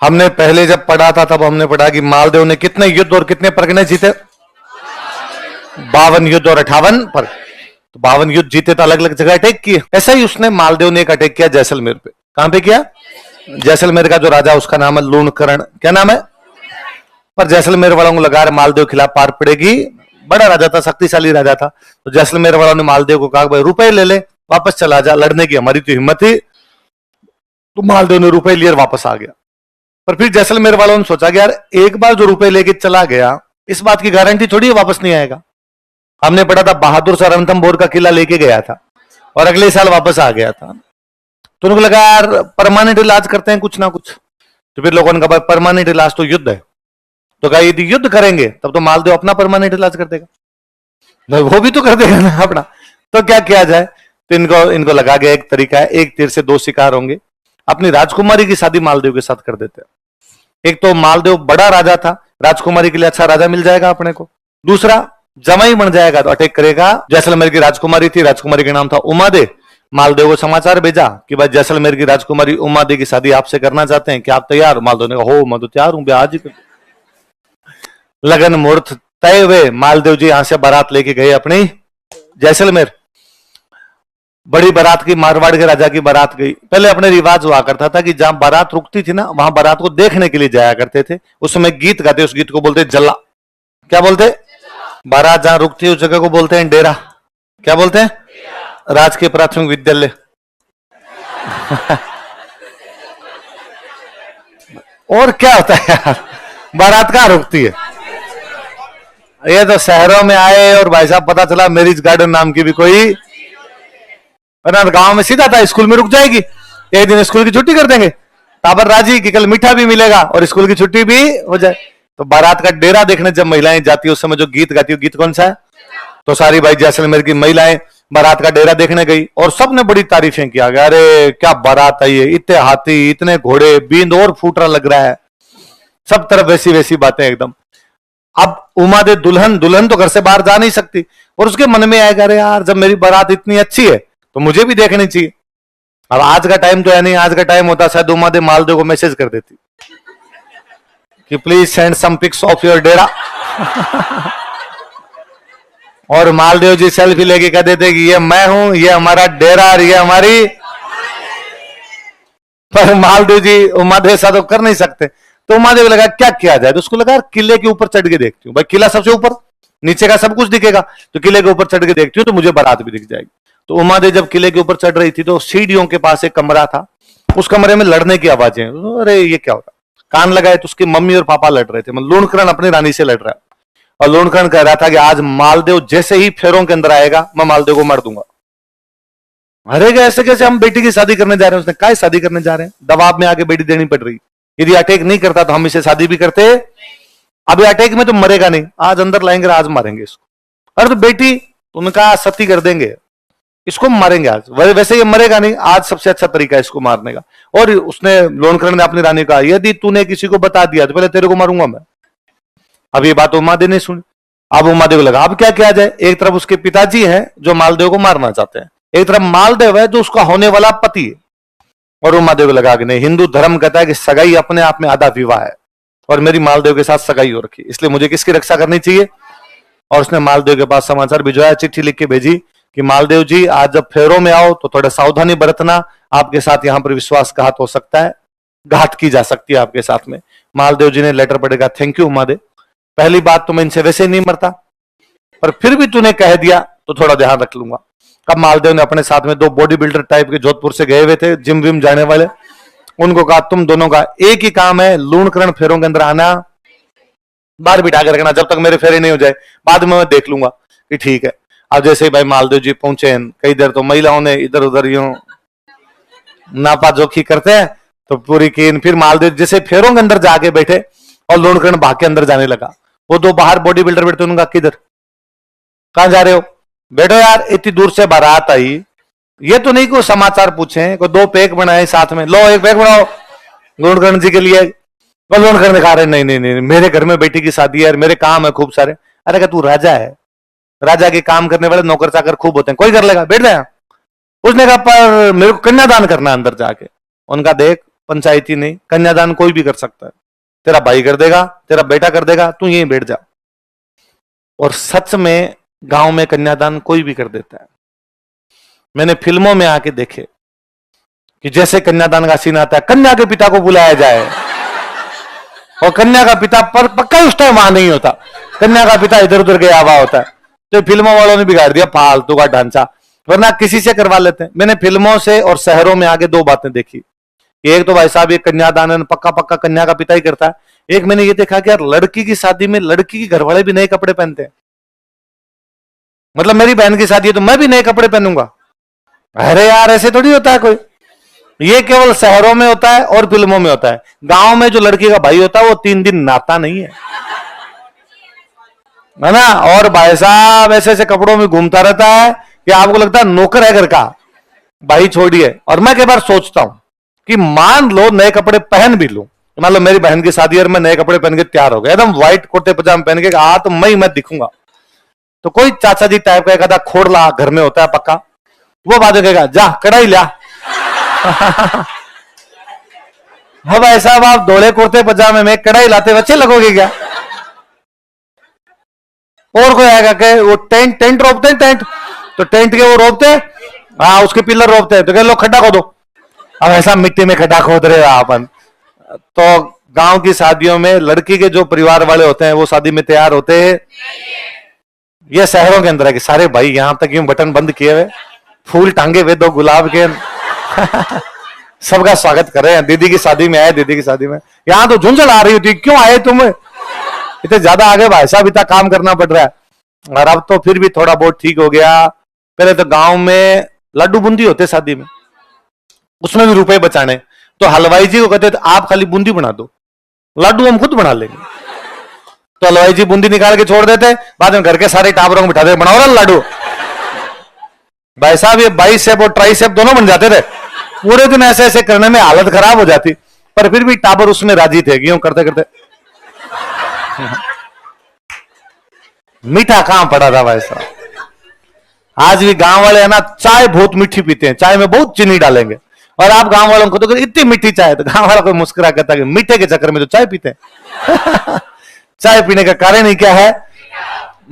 हमने पहले जब पढ़ा था तब हमने पढ़ा कि मालदेव ने कितने युद्ध और कितने परगने जीते? 52 युद्ध और 58 पर। तो 52 युद्ध जीते तो अलग अलग जगह अटैक किए। ऐसा ही उसने मालदेव ने एक अटैक किया जैसलमेर पे। कहां पे किया? जैसलमेर का जो राजा उसका नाम है लूणकरण। क्या नाम है? पर जैसलमेर वालों को लगा मालदेव खिलाफ पार पड़ेगी। बड़ा राजा था, शक्तिशाली राजा था। तो जैसलमेर वालों ने मालदेव को कहा भाई रुपए ले ले, वापस चला जा, लड़ने की हमारी तो हिम्मत थी। तो मालदेव ने रुपए लिए वापस आ गया। पर फिर जैसलमेर वालों ने सोचा कि यार एक बार जो रुपए लेके चला गया, इस बात की गारंटी थोड़ी है वापस नहीं आएगा। हमने पढ़ा था बहादुर शाह रणथंभौर का किला लेके गया था और अगले साल वापस आ गया था। तो उनको लगा यार परमानेंट इलाज करते हैं कुछ ना कुछ। तो फिर लोगों ने कहा परमानेंट इलाज तो युद्ध है। तो कहा यदि युद्ध करेंगे तब तो मालदेव अपना परमानेंट इलाज कर देगा, वो भी तो कर देगा ना अपना। तो क्या किया जाए? तो इनको लगा गया एक तरीका है, एक तीर से दो शिकार होंगे। अपनी राजकुमारी की शादी मालदेव के साथ कर देते हैं। एक तो मालदेव बड़ा राजा था, राजकुमारी के लिए अच्छा राजा मिल जाएगा अपने को। दूसरा जमाई बन जाएगा तो अटैक करेगा। जैसलमेर की राजकुमारी थी, राजकुमारी का नाम था उमादे। मालदेव को समाचार भेजा कि भाई जैसलमेर की राजकुमारी उमादे की शादी आपसे करना चाहते हैं, क्या आप तैयार? मालदेव ने कहा हो मैं तो तैयार हूं, आज ही। लगन मुहूर्त तय हुए, मालदेव जी यहां से बारात लेके गए अपनी जैसलमेर। बड़ी बारात की, मारवाड़ के राजा की बारात गई। पहले अपने रिवाज हुआ करता था कि जहां बारात रुकती थी ना वहां बारात को देखने के लिए जाया करते थे। उस समय गीत गाते, उस गीत को बोलते जल्ला। क्या बोलते? बारात जहां रुकती है उस जगह को बोलते हैं डेरा। क्या बोलते हैं? राजकीय प्राथमिक विद्यालय। और क्या होता है यार, बारात कहां रुकती है? ये तो शहरों में आए और भाई साहब पता चला मैरिज गार्डन नाम की भी कोई, गांव में सीधा था स्कूल में रुक जाएगी। एक दिन स्कूल की छुट्टी कर देंगे, ताबर राजी कि कल मीठा भी मिलेगा और स्कूल की छुट्टी भी हो जाए। तो बारात का डेरा देखने जब महिलाएं जाती है उस समय जो गीत गाती है, गीत कौन सा है? तो सारी भाई जैसलमेर की महिलाएं बारात का डेरा देखने गई और सबने बड़ी तारीफें किया, अरे क्या बारात आई है, इतने हाथी, इतने घोड़े, बींद और फूटरा लग रहा है, सब तरफ वैसी वैसी बातें एकदम। अब उमादे दुल्हन तो घर से बाहर जा नहीं सकती और उसके मन में आएगा अरे यार जब मेरी बारात इतनी अच्छी है तो मुझे भी देखनी चाहिए। अब आज का टाइम तो है नहीं, आज का टाइम होता शायद उमादे मालदेव को मैसेज कर देती कि please send some pics of your डेरा। और मालदेव जी सेल्फी लेके कह देते कि ये मैं हूं, ये हमारा डेरा और ये हमारी। पर मालदेव जी उमादे ऐसा तो कर नहीं सकते। तो उमादेव लगा क्या किया जाए? तो उसको लगा किले के ऊपर चढ़ के देखती हूँ, भाई किला सबसे ऊपर, नीचे का सब कुछ दिखेगा, तो किले के ऊपर चढ़ के देखती हूँ तो मुझे बारात भी दिख जाएगी। तो उमादेव जब किले के ऊपर चढ़ रही थी तो सीढ़ियों के पास एक कमरा था, उस कमरे में लड़ने की आवाजें। अरे ये क्या हो रहा? कान लगाए तो उसकी मम्मी और पापा लड़ रहे थे, मतलब लूणकरण अपनी रानी से लड़ रहा है और लूणकरण कह रहा था कि आज मालदेव जैसे ही फेरों के अंदर आएगा मैं मालदेव को मार दूंगा। अरे कैसे कैसे, हम बेटी की शादी करने जा रहे हैं। उसने कहा शादी करने जा रहे हैं, दबाव में आके बेटी देनी पड़ रही, यदि अटैक नहीं करता तो हम इसे शादी भी करते। अभी अटैक में तो मरेगा नहीं, आज अंदर लाएंगे आज मारेंगे इसको। अरे तो बेटी, उनका सती कर देंगे, इसको मारेंगे आज, वैसे ये मरेगा नहीं, आज सबसे अच्छा तरीका है इसको मारने का। और उसने लूणकरण ने अपनी रानी कहा यदि तूने किसी को बता दिया तो पहले तेरे को मारूंगा मैं। अब ये बात उमादेव ने सुनी। अब उमादेव को लगा अब क्या किया जाए? एक तरफ उसके पिताजी हैं जो मालदेव को मारना चाहते हैं, एक तरफ मालदेव है जो उसका होने वाला पति है। और उमादेव को लगा कि नहीं, हिंदू धर्म कहता है कि सगाई अपने आप में आधा विवाह है और मेरी मालदेव के साथ सगाई हो रखी, इसलिए मुझे किसकी रक्षा करनी चाहिए? और उसने मालदेव के पास समाचार भिजवाया, चिट्ठी लिख के भेजी कि मालदेव जी आज जब फेरों में आओ तो थोड़ा सावधानी बरतना, आपके साथ यहां पर विश्वासघात हो सकता है, घात की जा सकती है आपके साथ में। मालदेव जी ने लेटर पढ़ेगा, थैंक यू उमादेव, पहली बात तो मैं इनसे वैसे ही नहीं मरता, पर फिर भी तूने कह दिया तो थोड़ा ध्यान रख लूंगा। अब मालदेव ने अपने साथ में दो बॉडी बिल्डर टाइप के जोधपुर से गए हुए थे, जिम विम जाने वाले, उनको कहा तुम दोनों का एक ही काम है, लूणकरण फेरों के अंदर आना, बाहर बिठा के रखना जब तक मेरे फेरे नहीं हो जाए, बाद में मैं देख लूंगा कि ठीक है। अब जैसे ही भाई मालदेव जी पहुंचे, कई देर तो महिलाओं ने इधर उधर यूं नापा जोखी करते हैं तो पूरी कीन, फिर मालदेव जैसे फेरों के अंदर जाके बैठे और लूणकरण भाग के अंदर जाने लगा। वो दो बाहर बॉडी बिल्डर बैठे, उन्होंने कहा किधर, कहां जा रहे हो? बैठो यार, इतनी दूर से बारात आई, ये तो नहीं को समाचार पूछे, को दो पैक बनाए साथ में, लो एक पैक बनाओ लूणकरण जी के लिए। लूणकरण दिखा रहे नहीं नहीं नहीं, मेरे घर में बेटी की शादी है, मेरे काम है खूब सारे। अरे क्या तू राजा है, राजा के काम करने वाले नौकर चाकर खूब होते हैं, कोई कर लेगा, बैठ जाए। उसने कहा पर मेरे को कन्यादान करना अंदर जाके। उनका देख पंचायती नहीं, कन्यादान कोई भी कर सकता है। तेरा भाई कर देगा, तेरा बेटा कर देगा, तू यहीं बैठ जा। और सच में गांव में कन्यादान कोई भी कर देता है। मैंने फिल्मों में आके देखे कि जैसे कन्यादान का सीन आता है, कन्या के पिता को बुलाया जाए, और कन्या का पिता पर पक्का उस टाइम वहां नहीं होता, कन्या का पिता इधर उधर गया हुआ होता है। तो फिल्मों वालों ने बिगाड़ दिया फालतू का ढांचा, वरना किसी से करवा लेते हैं। मैंने फिल्मों से और शहरों में आगे दो बातें देखी। एक तो भाई साहब ये कन्यादान पक्का पक्का कन्या का पिता ही करता है। एक मैंने ये देखा कि यार लड़की की शादी में लड़की के घर वाले भी नए कपड़े पहनते हैं। मतलब मेरी बहन की शादी है तो मैं भी नए कपड़े पहनूंगा? अरे यार ऐसे थोड़ी होता है कोई। ये केवल शहरों में होता है और फिल्मों में होता है। गांव में जो लड़की का भाई होता है वो 3 दिन नहाता नहीं है ना, और भाई साहब ऐसे ऐसे कपड़ों में घूमता रहता है कि आपको लगता है नौकर है घर का। भाई छोड़िए। और मैं कई बार सोचता हूं कि मान लो नए कपड़े पहन भी लूं, मान लो मेरी बहन की शादी और मैं नए कपड़े पहन के तैयार हो गया, एकदम व्हाइट कुर्ते पजामे पहन के, तो मैं दिखूंगा। तो कोई चाचा जी टाइप का एक आधा खोड़ला घर में होता है पक्का, वो बात कहेगा जा कढ़ाई लिया। हाँ भाई साहब आप धोले कुर्ते पजामे में कढ़ाई लाते अच्छे लगोगे क्या? और कोई आएगा कि वो टेंट रोपते हैं, टेंट तो टेंट के वो रोपते हैं, हाँ उसके पिलर रोपते हैं, तो कह लो खड्डा खोदो। अब ऐसा मिट्टी में खड्डा खोद रहे हो अपन। तो गांव की शादियों में लड़की के जो परिवार वाले होते हैं वो शादी में तैयार होते हैं। ये शहरों के अंदर है कि सारे भाई यहां तक यूं बटन बंद किए हुए, फूल टांगे हुए 2 गुलाब के। सबका स्वागत कर रहे हैं। दीदी की शादी में आए, दीदी की शादी में यहां तो झुंझल आ रही होती, क्यों आए तुम? इतने ज्यादा आगे भाई साहब इतना काम करना पड़ रहा है। और अब तो फिर भी थोड़ा बहुत ठीक हो गया। पहले तो गांव में लड्डू बूंदी होते शादी में, उसमें भी रुपए बचाने, तो हलवाई जी को कहते थे आप खाली बूंदी बना दो, लड्डू हम खुद बना लेंगे। तो हलवाई जी बूंदी निकाल के छोड़ देते, बाद में घर के सारे टाबरों को बिठा देते बनाओ ना लड्डू। भाई साहब ये बाइसेप और ट्राइसेप दोनों बन जाते थे। पूरे दिन ऐसे ऐसे करने में हालत खराब हो जाती, पर फिर भी टाबर उसमें राजी थे, यूं करते करते। मीठा कहां पड़ा था भाई साहब। आज भी गांव वाले है ना चाय बहुत मीठी पीते हैं, चाय में बहुत चीनी डालेंगे, और आप गांव वालों को तो इतनी मीठी चाय, तो गांव वाला कोई मुस्कुरा कहता है मीठे के चक्कर में तो चाय पीते हैं। चाय पीने का कारण ही क्या है?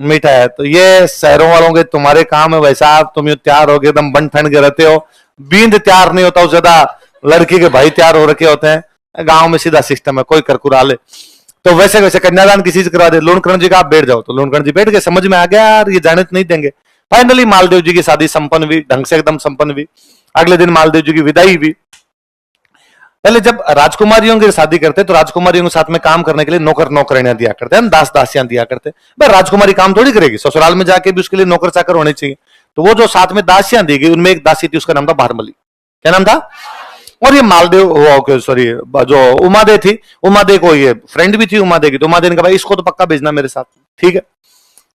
मीठा है। तो ये शहरों वालों के तुम्हारे काम है भाई साहब, तुम ये तैयार हो गए एकदम बन ठन के रहते हो, बींद तैयार नहीं होता, ज्यादा लड़की के भाई तैयार हो रखे होते हैं। गांव में सीधा सिस्टम है, कोई करकुरा ले तो वैसे वैसे कन्यादान किसी से करवा दे। लूणकरण जी का आप बैठ जाओ, तो लूणकरण जी बैठ के समझ में आ गया यार ये जाने नहीं देंगे। फाइनली मालदेव जी की शादी संपन्न हुई, ढंग से एकदम संपन्न हुई। अगले दिन मालदेव जी की विदाई हुई। पहले जब राजकुमारियों की शादी करते तो राजकुमारियों के साथ में काम करने के लिए नौकर नौकरानियां दिया करते हैं, दास दासियां दिया करते। भाई राजकुमारी काम थोड़ी करेगी, ससुराल में जाके भी उसके लिए नौकर चाकर होने चाहिए। तो वो जो साथ में दासियां दी गई उनमें एक दासी थी, उसका नाम था भारमली। क्या नाम था? और ये मालदेव सॉरी जो उमादे थी, उमादे को ये फ्रेंड भी थी उमादे की, तो उमादे ने कहा भाई इसको तो पक्का भेजना मेरे साथ। ठीक है।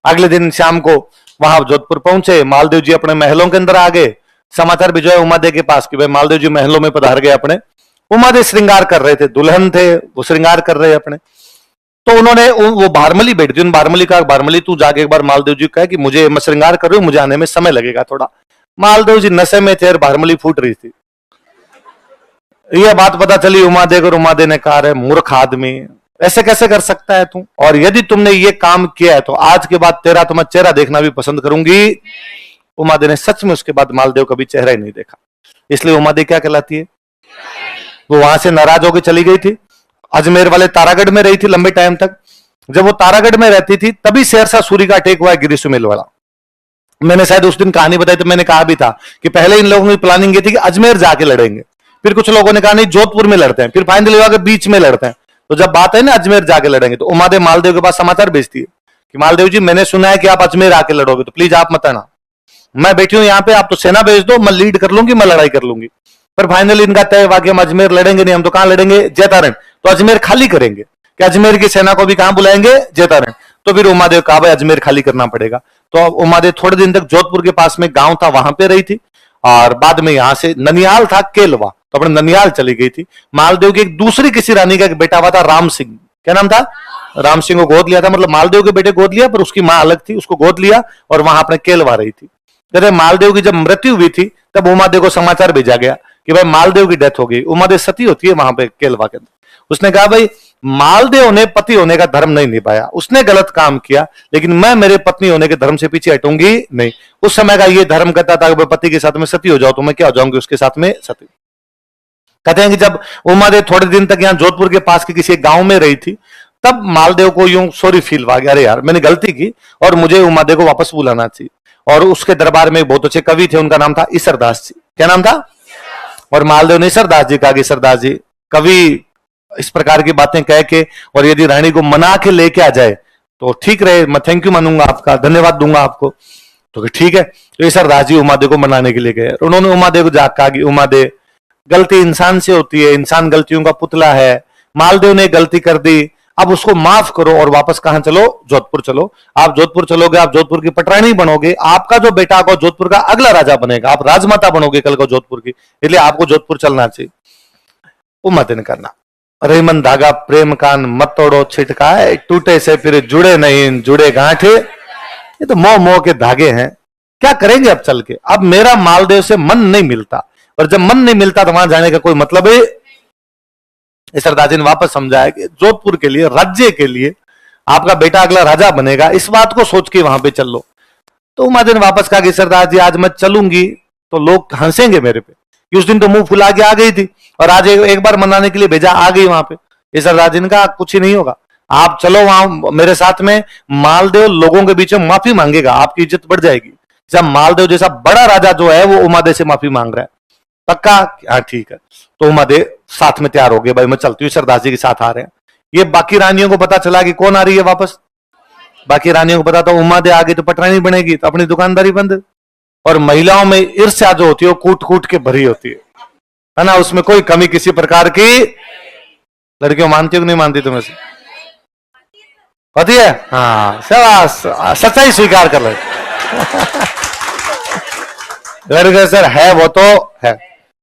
अगले दिन शाम को वहां जोधपुर पहुंचे, मालदेव जी अपने महलों के अंदर आ गए। समाचार भिजवाए उमादे के पास कि भाई मालदेव जी महलों में पधार गए अपने। उमादे श्रृंगार कर रहे थे, दुल्हन थे वो श्रृंगार कर रहे अपने। तो उन्होंने वो भारमली बैठी थी, भारमली का भारमली तू जाके एक बार मालदेव जी कहे कि मुझे मैं श्रृंगार कर रही हूं, मुझे आने में समय लगेगा थोड़ा। मालदेव जी नशे में थे और भारमली फूट रही थी। यह बात पता चली उमादे को, उमादे ने कहा रे मूर्ख आदमी ऐसे कैसे कर सकता है तू, और यदि तुमने ये काम किया है तो आज के बाद तेरा तो मैं चेहरा देखना भी पसंद करूंगी। उमादे ने सच में उसके बाद मालदेव कभी चेहरा ही नहीं देखा। इसलिए उमादे क्या कहलाती है? वो वहां से नाराज होकर चली गई थी, अजमेर वाले तारागढ़ में रही थी लंबे टाइम तक। जब वो तारागढ़ में रहती थी तभी शेरशाह सूरी का अटैक हुआ है गिरी सुमेल वाला। मैंने शायद उस दिन कहानी बताई तो मैंने कहा भी था कि पहले इन लोगों की प्लानिंग ये थी कि अजमेर जाके लड़ेंगे, फिर कुछ लोगों ने कहा नहीं जोधपुर में लड़ते हैं, फिर फाइनली हुआ कि बीच में लड़ते हैं। तो जब बात है ना अजमेर जाके लड़ेंगे, तो उमादे मालदेव के पास समाचार भेजती है कि मालदेव जी मैंने सुना है कि आप अजमेर आके लड़ोगे, तो प्लीज आप मत आना, मैं बैठी हूं यहाँ पे, आप तो सेना भेज दो, मैं लीड कर लूंगी, मैं लड़ाई कर लूंगी। पर फाइनली इनका तय हुआ कि हम अजमेर लड़ेंगे नहीं, हम तो कहां लड़ेंगे? जैतारण। तो अजमेर खाली करेंगे कि अजमेर की सेना को भी कहां बुलाएंगे? जैतारण। तो फिर उमादेव कहा भाई अजमेर खाली करना पड़ेगा। तो उमादेव थोड़े दिन तक जोधपुर के पास में गांव था वहां पे रही थी, और बाद में यहां से ननियाल था केलवा, तो अपने ननियाल चली गई थी। मालदेव की एक दूसरी किसी रानी का एक बेटा हुआ था राम सिंह। क्या नाम था? राम सिंह को गोद लिया था, मतलब मालदेव के बेटे गोद लिया, पर उसकी मां अलग थी, उसको गोद लिया और वहां अपने केलवा रही थी। कहते मालदेव की जब मृत्यु हुई थी तब उमादेव को समाचार भेजा गया कि भाई मालदेव की डेथ हो गई, उमादेव सती होती है वहां पे केलवा के अंदर। उसने कहा भाई मालदेव ने पति होने का धर्म नहीं निभाया, उसने गलत काम किया, लेकिन मैं मेरे पत्नी होने के धर्म से पीछे हटूंगी नहीं। उस समय का ये धर्म कहता था कि पति के साथ में सती हो जाओ तो मैं क्या हो जाऊंगी उसके साथ में सती। कहते हैं कि जब उमादेव थोड़े दिन तक यहां जोधपुर के पास के किसी गांव में रही थी, तब मालदेव को यूं सॉरी फील हुआ, अरे यार मैंने गलती की और मुझे उमादेव को वापस बुलाना चाहिए। और उसके दरबार में बहुत अच्छे कवि थे, उनका नाम था ईसरदास जी। क्या नाम था? और मालदेव ने ईसरदास जी कहा कि ईसरदास जी कवि इस प्रकार की बातें कह के और यदि रानी को मना के लेके आ जाए तो ठीक रहे, मैं थैंक यू मानूंगा आपका, धन्यवाद दूंगा आपको। तो ठीक है, तो ईसरदास जी उमादेव को मनाने के लिए गए। उन्होंने उमादेव को जाकर कहा कि उमादेव गलती इंसान से होती है, इंसान गलतियों का पुतला है, मालदेव ने गलती कर दी, अब उसको माफ करो और वापस कहां चलो? जोधपुर चलो। आप जोधपुर चलोगे, आप जोधपुर की पटरानी बनोगे, आपका जो बेटा को जोधपुर का अगला राजा बनेगा, आप राजमाता बनोगे कल को जोधपुर की, इसलिए आपको जोधपुर चलना चाहिए। उमादेव ने करना रेमन धागा प्रेम कान मत तोड़ो छिटकाए, टूटे से फिर जुड़े नहीं जुड़े गांठे, ये तो मोह मोह के धागे हैं, क्या करेंगे अब चल के? अब मेरा मालदेव से मन नहीं मिलता, और जब मन नहीं मिलता तो वहां जाने का कोई मतलब है। ईसरदास जी ने वापस समझाया कि जोधपुर के लिए, राज्य के लिए, आपका बेटा अगला राजा बनेगा, इस बात को सोच के वहां पे चल लो। तो उमादेव ने वापस कहा कि ईसरदास जी आज मैं चलूंगी तो लोग हंसेंगे मेरे पे, कि उस दिन तो मुंह फुला के आ गई थी और आज एक बार मनाने के लिए भेजा, आ गई वहां पे। ईसरदास जी ने कहा कुछ ही नहीं होगा, आप चलो वहां मेरे साथ में, मालदेव लोगों के बीच में माफी मांगेगा, आपकी इज्जत बढ़ जाएगी। जब मालदेव जैसा बड़ा राजा जो है वो उमादेव से माफी मांग रहा है, पक्का? हाँ ठीक है। तो उमादेव साथ में तैयार हो गए, भाई मैं चलती हूँ, ईसरदास जी के साथ आ रहे हैं। ये बाकी रानियों को पता चला कि कौन आ रही है वापस, बाकी रानियों को पता था उमादेव आ गई तो पटरानी बनेगी, तो अपनी दुकानदारी बंद। और महिलाओं में ईर्ष्या जो होती है वो कूट कूट के भरी होती है ना, उसमें कोई कमी किसी प्रकार की। लड़कियों मानती हो कि नहीं मानती? तुम्हें से होती है? हाँ शाबाश, सच्चाई स्वीकार कर रहे। लड़के सर है वो तो है,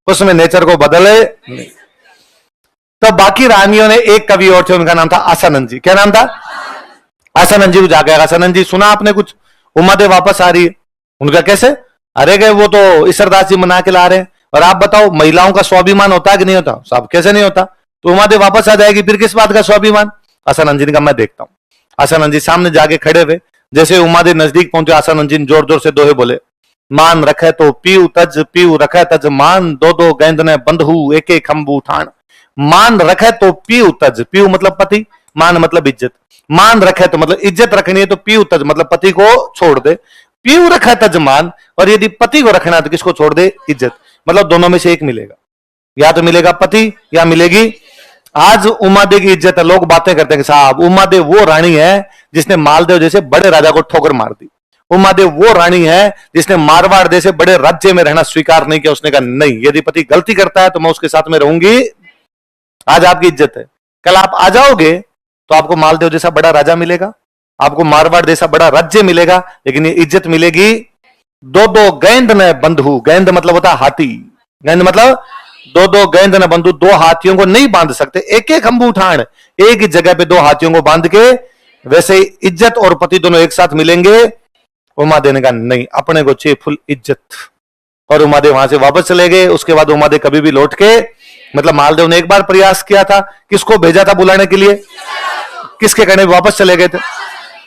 उसमें नेचर को बदले नहीं। तो बाकी रानियों ने, एक कवि और थे उनका नाम था आसानंद जी। क्या नाम था? आसानंद जी को जाके, आसानंद जी सुना आपने कुछ, उमादेव वापस आ रही है। उनका कैसे? अरे गए वो तो ईसरदास जी मना के ला रहे हैं, और आप बताओ महिलाओं का स्वाभिमान होता है कि नहीं होता? सब कैसे नहीं होता? तो उमादेव वापस आ जाएगी, फिर किस बात का स्वाभिमान? आसानंद जी ने कहा मैं देखता हूं। आसानंद जी सामने जाके खड़े हुए, जैसे उमादेव नजदीक पहुंचे, आसानंद जी जोर जोर से दोहे बोले, मान रखे तो पीऊ तज, पीऊ रखे तज मान, दो दो गेंद ने बंधु एक एक खंबू ठाण। मान रखे तो पीऊ तज, पीऊ मतलब पति, मान मतलब इज्जत, मान रखे तो मतलब इज्जत रखनी है, तो पीऊ तज मतलब पति को छोड़ दे, पीऊ रखा तज मान, और यदि पति को रखना तो किसको छोड़ दे? इज्जत। मतलब दोनों में से एक मिलेगा, या तो मिलेगा पति या मिलेगी। आज उमादेव की इज्जत है, लोग बातें करते हैं कि साहब उमादेव वो रानी है जिसने मालदेव जैसे बड़े राजा को ठोकर मार दी, उमादेव वो रानी है जिसने मारवाड़ जैसे बड़े राज्य में रहना स्वीकार नहीं किया। उसने कहा नहीं, यदि पति गलती करता है तो मैं उसके साथ में रहूंगी। आज आपकी इज्जत है, कल आप आ जाओगे तो आपको मालदेव जैसा बड़ा राजा मिलेगा, आपको मारवाड़ जैसा बड़ा राज्य मिलेगा, लेकिन ये इज्जत मिलेगी दो दो गेंद न बंधु। गेंद मतलब होता हाथी, गेंद मतलब दो दो गेंद न बंधु, दो हाथियों को नहीं बांध सकते, एक एक खंबू उठान, एक ही जगह पे दो हाथियों को बांध के, वैसे इज्जत और पति दोनों एक साथ मिलेंगे। उमादेव ने कहा नहीं, अपने को चाहिए फुल इज्जत, और उमादेव वहां से वापस चले गए। उसके बाद उमादेव कभी भी लौट के, मतलब मालदेव ने एक बार प्रयास किया था, किसको भेजा था बुलाने के लिए, किसके कहने वापस चले गए थे?